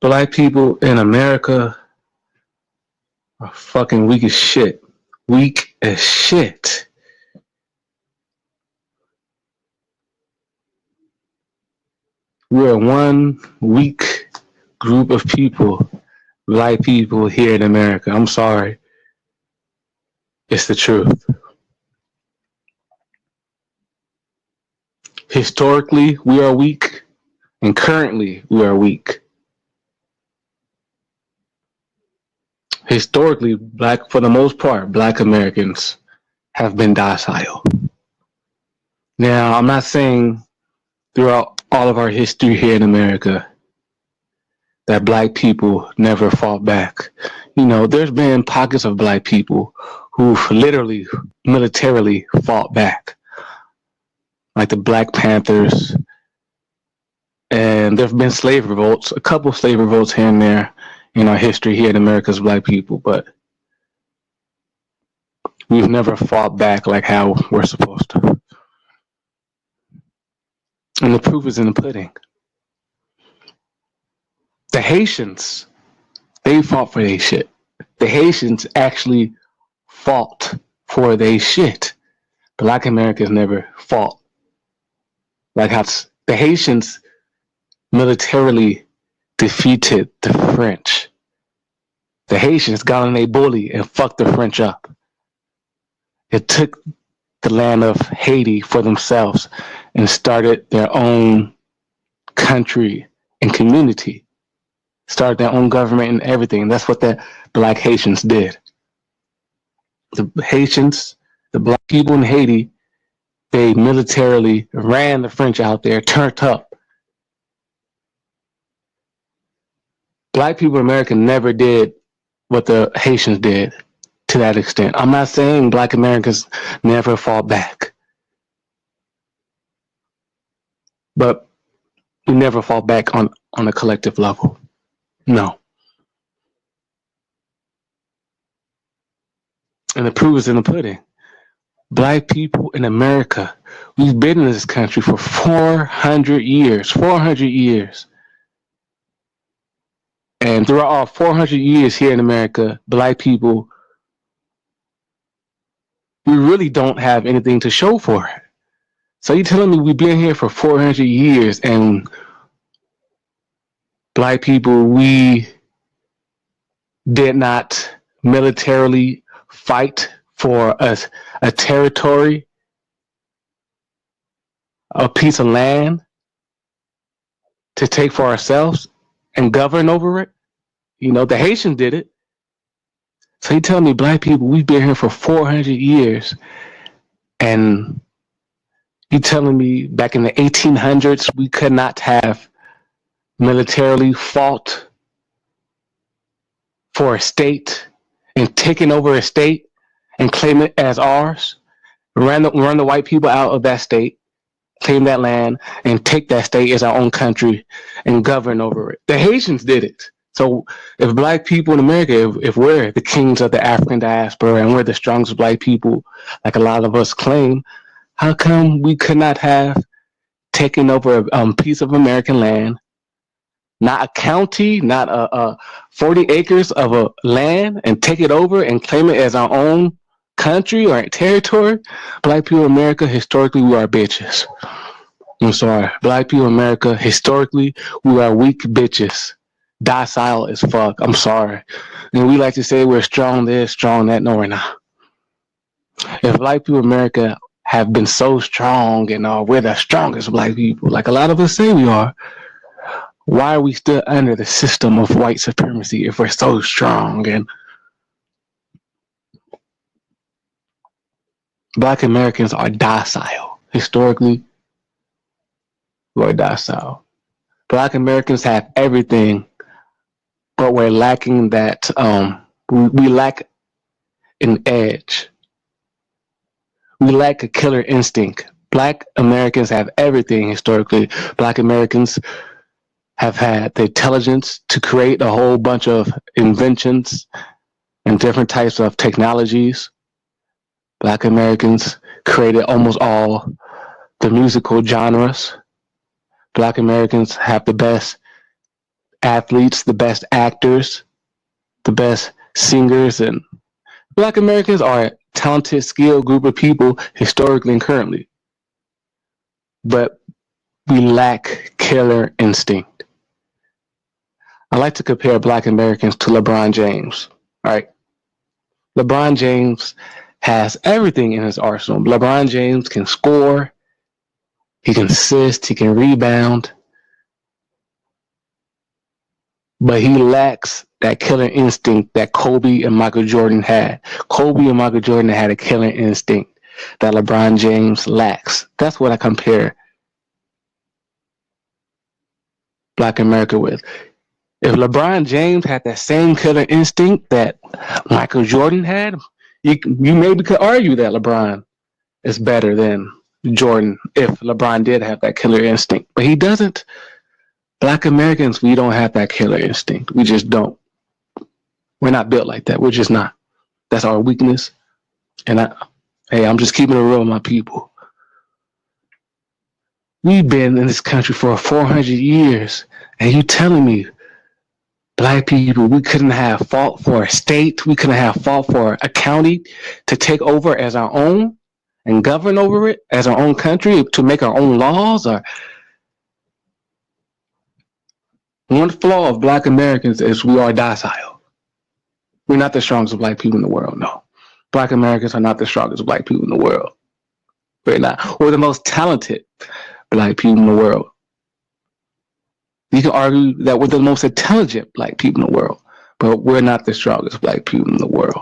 Black people in America are fucking weak as shit. Weak as shit. We're one weak group of people, black people here in America. I'm sorry. It's the truth. Historically, we are weak, and currently, we are weak. Historically, for the most part, black Americans have been docile. Now, I'm not saying throughout all of our history here in America that black people never fought back. There's been pockets of black people who've literally militarily fought back, like the Black Panthers, and there have been slave revolts, a couple of slave revolts here and there in our history here in America as black people, but we've never fought back like how we're supposed to. And the proof is in the pudding. The Haitians, they fought for their shit. The Haitians actually fought for their shit. Black Americans never fought. Like how the Haitians militarily defeated the French. The Haitians got on a bully and fucked the French up. It took the land of Haiti for themselves and started their own country and community. Started their own government and everything. That's what the black Haitians did. The Haitians, the black people in Haiti, they militarily ran the French out there, turned up. Black people in America never did what the Haitians did to that extent. I'm not saying black Americans never fought back, but we never fought back on a collective level. No. And the proof is in the pudding. Black people in America, we've been in this country for 400 years. 400 years. And throughout our 400 years here in America, black people, we really don't have anything to show for it. So you're telling me we've been here for 400 years and black people, we did not militarily fight for a territory, a piece of land to take for ourselves and govern over it? The Haitians did it. So you tell me black people, we've been here for 400 years and you telling me back in the 1800s we could not have militarily fought for a state and taken over a state and claim it as ours, run the white people out of that state, claim that land, and take that state as our own country and govern over it. The Haitians did it. So if black people in America, if we're the kings of the African diaspora and we're the strongest black people, like a lot of us claim, how come we could not have taken over a piece of American land, not a county, not a 40 acres of a land, and take it over and claim it as our own country or territory? Black people in America, historically, we are bitches. I'm sorry. Black people in America, historically, we are weak bitches. Docile as fuck. I'm sorry. And we like to say we're strong this, strong that. No, we're not. If black people in America have been so strong and we're the strongest black people, like a lot of us say we are, why are we still under the system of white supremacy if we're so strong? And black Americans are docile. Historically, we're docile. Black Americans have everything, but we're lacking that, we lack an edge. We lack a killer instinct. Black Americans have everything historically. Black Americans have had the intelligence to create a whole bunch of inventions and different types of technologies. Black Americans created almost all the musical genres. Black Americans have the best athletes, the best actors, the best singers, and Black Americans are a talented, skilled group of people historically and currently, but we lack killer instinct. I like to compare Black Americans to LeBron James. All right, LeBron James has everything in his arsenal. LeBron James can score, he can assist, he can rebound, but he lacks that killer instinct that Kobe and Michael Jordan had. Kobe and Michael Jordan had a killer instinct that LeBron James lacks. That's what I compare Black America with. If LeBron James had that same killer instinct that Michael Jordan had, you maybe could argue that LeBron is better than Jordan if LeBron did have that killer instinct. But he doesn't. Black Americans, we don't have that killer instinct. We just don't. We're not built like that. We're just not. That's our weakness. And I'm just keeping it real with my people. We've been in this country for 400 years, and you telling me Black people, we couldn't have fought for a state, we couldn't have fought for a county to take over as our own and govern over it as our own country, to make our own laws? Or one flaw of Black Americans is we are docile. We're not the strongest Black people in the world, no. Black Americans are not the strongest Black people in the world. We're not. We're the most talented Black people in the world. You can argue that we're the most intelligent Black people in the world, but we're not the strongest Black people in the world.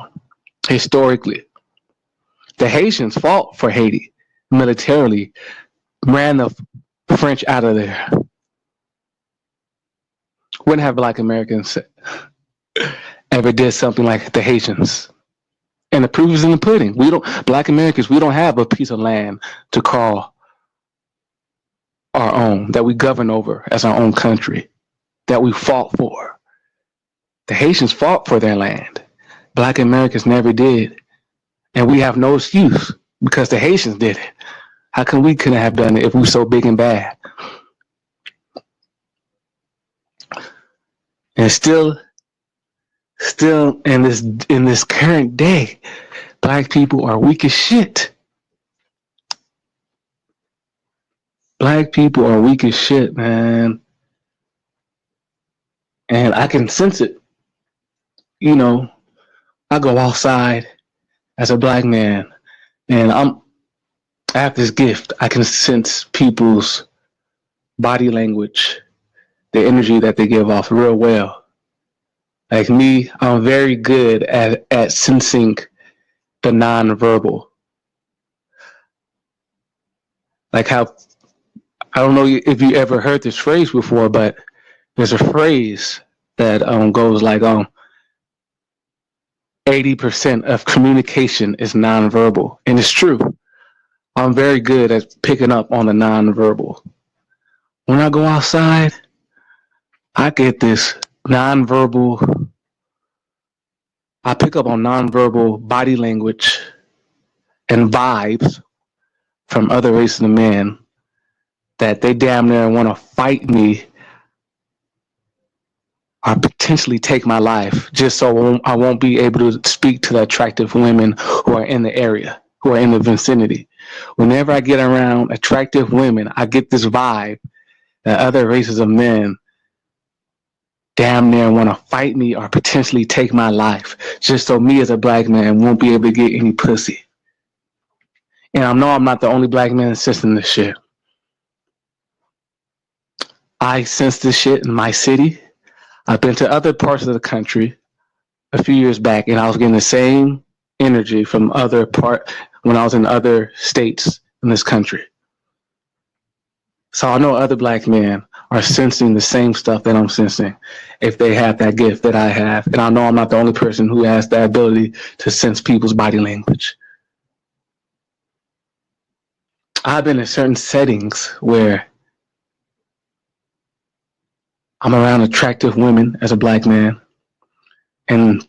Historically, the Haitians fought for Haiti militarily, ran the French out of there. When have Black Americans ever did something like the Haitians? And the proof is in the pudding. Black Americans, we don't have a piece of land to call our own, that we govern over as our own country, that we fought for. The Haitians fought for their land. Black Americans never did. And we have no excuse because the Haitians did it. How come we couldn't have done it if we were so big and bad? And still in this current day, Black people are weak as shit. Black people are weak as shit, man. And I can sense it. You know, I go outside as a Black man, and I have this gift. I can sense people's body language, the energy that they give off real well. Like me, I'm very good at sensing the nonverbal. Like how, I don't know if you ever heard this phrase before, but there's a phrase that goes like 80% of communication is nonverbal. And it's true. I'm very good at picking up on the nonverbal. When I go outside, I get this nonverbal, I pick up on nonverbal body language and vibes from other races of men that they damn near want to fight me or potentially take my life just so I won't be able to speak to the attractive women who are in the area, who are in the vicinity. Whenever I get around attractive women, I get this vibe that other races of men damn near want to fight me or potentially take my life just so me as a Black man won't be able to get any pussy. And I know I'm not the only Black man sensing this shit. I sense this shit in my city. I've been to other parts of the country a few years back, and I was getting the same energy from when I was in other states in this country. So I know other Black men are sensing the same stuff that I'm sensing if they have that gift that I have. And I know I'm not the only person who has that ability to sense people's body language. I've been in certain settings where I'm around attractive women as a Black man, and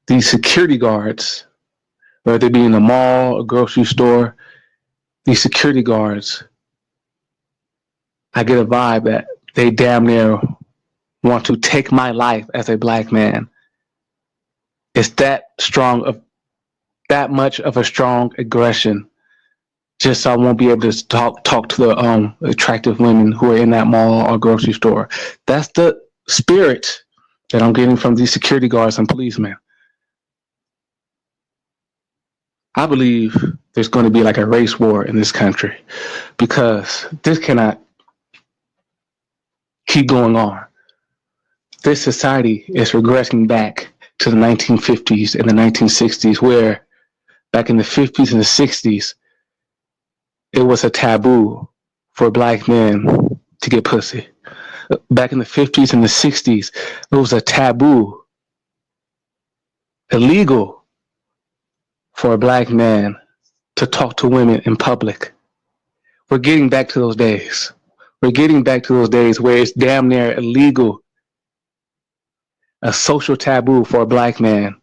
these security guards, whether they be in a mall, a grocery store, these security guards, I get a vibe that they damn near want to take my life as a black man. It's that much of a strong aggression. Just so I won't be able to talk to the attractive women who are in that mall or grocery store. That's the spirit that I'm getting from these security guards and policemen. I believe there's going to be like a race war in this country because this cannot keep going on. This society is regressing back to the 1950s and the 1960s, where back in the 50s and the 60s, it was a taboo for black men to get pussy. Back in the 50s and the 60s, it was a taboo, illegal for a black man to talk to women in public. We're getting back to those days. We're getting back to those days where it's damn near illegal, a social taboo for a black man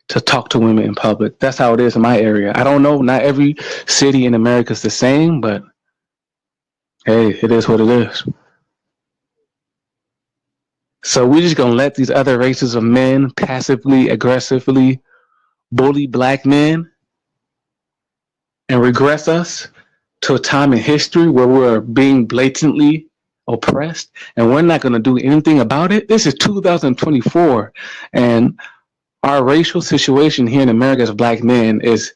to talk to women in public. That's how it is in my area. I don't know, not every city in America is the same, but hey, it is what it is. So we're just gonna let these other races of men passively, aggressively bully black men and regress us to a time in history where we're being blatantly oppressed and we're not gonna do anything about it. This is 2024, and our racial situation here in America as black men is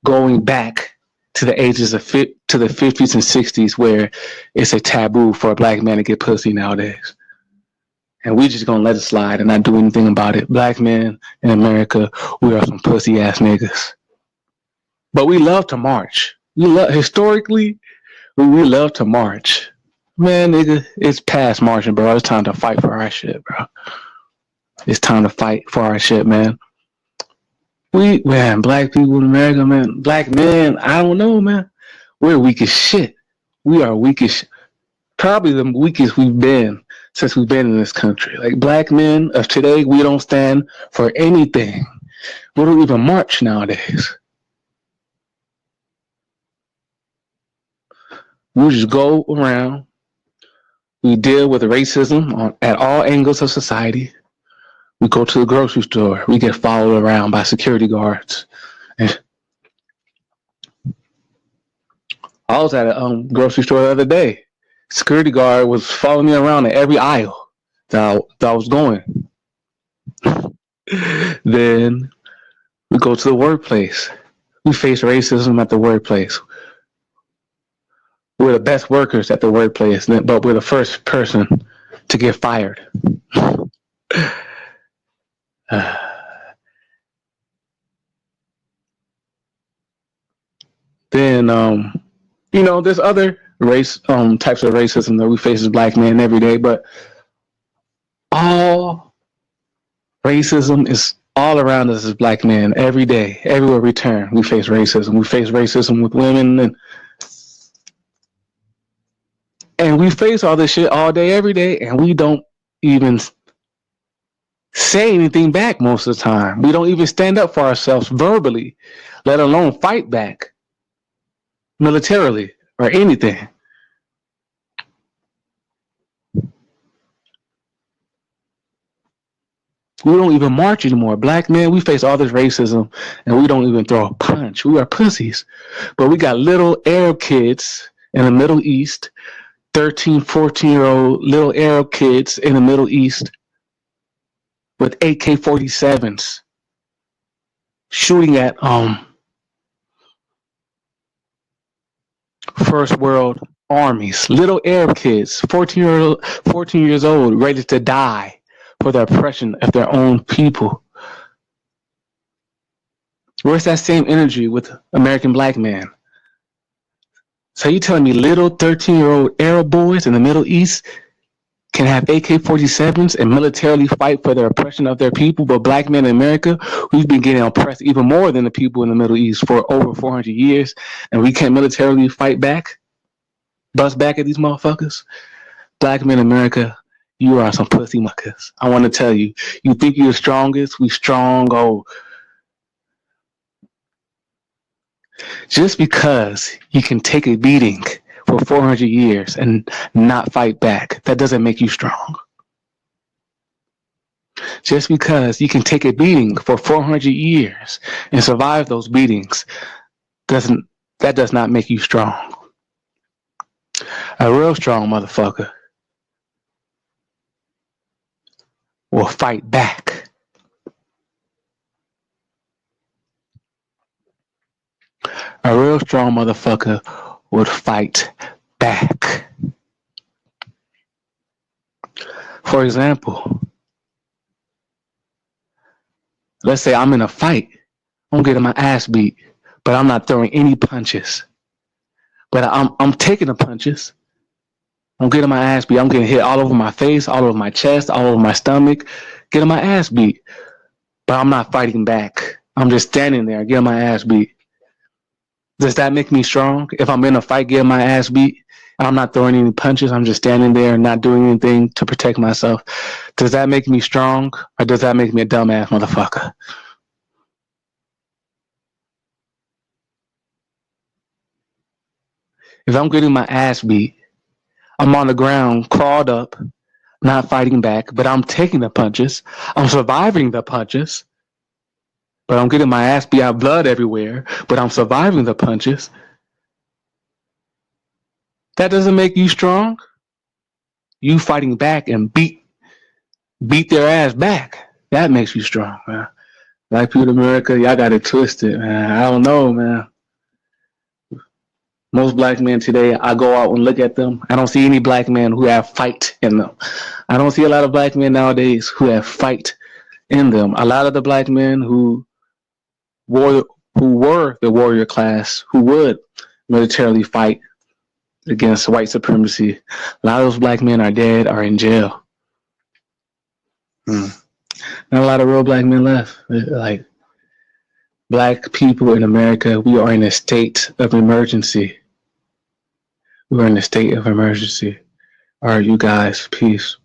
going back to the ages of to the 50s and 60s, where it's a taboo for a black man to get pussy nowadays. And we just gonna let it slide and not do anything about it. Black men in America, we are some pussy ass niggas. But we love to march. Historically, we love to march. Man, nigga, it's past marching, bro. It's time to fight for our shit, bro. It's time to fight for our shit, man. Black people in America, man. Black men, I don't know, man. We're weak as shit. We are weak as probably the weakest we've been since we've been in this country. Like, black men of today, we don't stand for anything. We don't even march nowadays. We just go around. We deal with racism at all angles of society. We go to the grocery store. We get followed around by security guards. And I was at a grocery store the other day. Security guard was following me around in every aisle that I was going. Then we go to the workplace. We face racism at the workplace. We're the best workers at the workplace, but we're the first person to get fired. Then, there's other types of racism that we face as black men every day, but all racism is all around us as black men every day. Everywhere we turn, we face racism. We face racism with women, and we face all this shit all day, every day, and we don't even say anything back most of the time. We don't even stand up for ourselves verbally, let alone fight back militarily or anything. We don't even march anymore. Black men, we face all this racism and we don't even throw a punch. We are pussies. But we got little Arab kids in the Middle East, 13, 14-year-old little Arab kids in the Middle East with AK-47s shooting at first world armies. Little Arab kids, 14 years old, ready to die for the oppression of their own people. Where's that same energy with American black men? So you telling me little 13-year-old Arab boys in the Middle East can have AK-47s and militarily fight for the oppression of their people, but black men in America, we've been getting oppressed even more than the people in the Middle East for over 400 years, and we can't militarily fight back, bust back at these motherfuckers? Black men in America, you are some pussy muckers. I want to tell you, you think you're the strongest? We strong. Oh, just because you can take a beating for 400 years and not fight back, that doesn't make you strong. Just because you can take a beating for 400 years and survive those beatings does not make you strong. A real strong motherfucker will fight back. A real strong motherfucker would fight back. For example, let's say I'm in a fight. I'm getting my ass beat, but I'm not throwing any punches. But I'm taking the punches. I'm getting my ass beat. I'm getting hit all over my face, all over my chest, all over my stomach, getting my ass beat. But I'm not fighting back. I'm just standing there getting my ass beat. Does that make me strong? If I'm in a fight getting my ass beat, I'm not throwing any punches, I'm just standing there and not doing anything to protect myself. Does that make me strong, or does that make me a dumbass motherfucker? If I'm getting my ass beat, I'm on the ground, crawled up, not fighting back, but I'm taking the punches. I'm surviving the punches, but I'm getting my ass beat. I have blood everywhere, but I'm surviving the punches. That doesn't make you strong. You fighting back and beat their ass back. That makes you strong, man. Black people in America, y'all got it twisted, man. I don't know, man. Most black men today, I go out and look at them. I don't see any black men who have fight in them. I don't see a lot of black men nowadays who have fight in them. A lot of the black men who were the warrior class, who would militarily fight against white supremacy, a lot of those black men are dead or in jail. Not a lot of real black men left. Like, black people in America, we are in a state of emergency. We're in a state of emergency. All right, you guys, peace.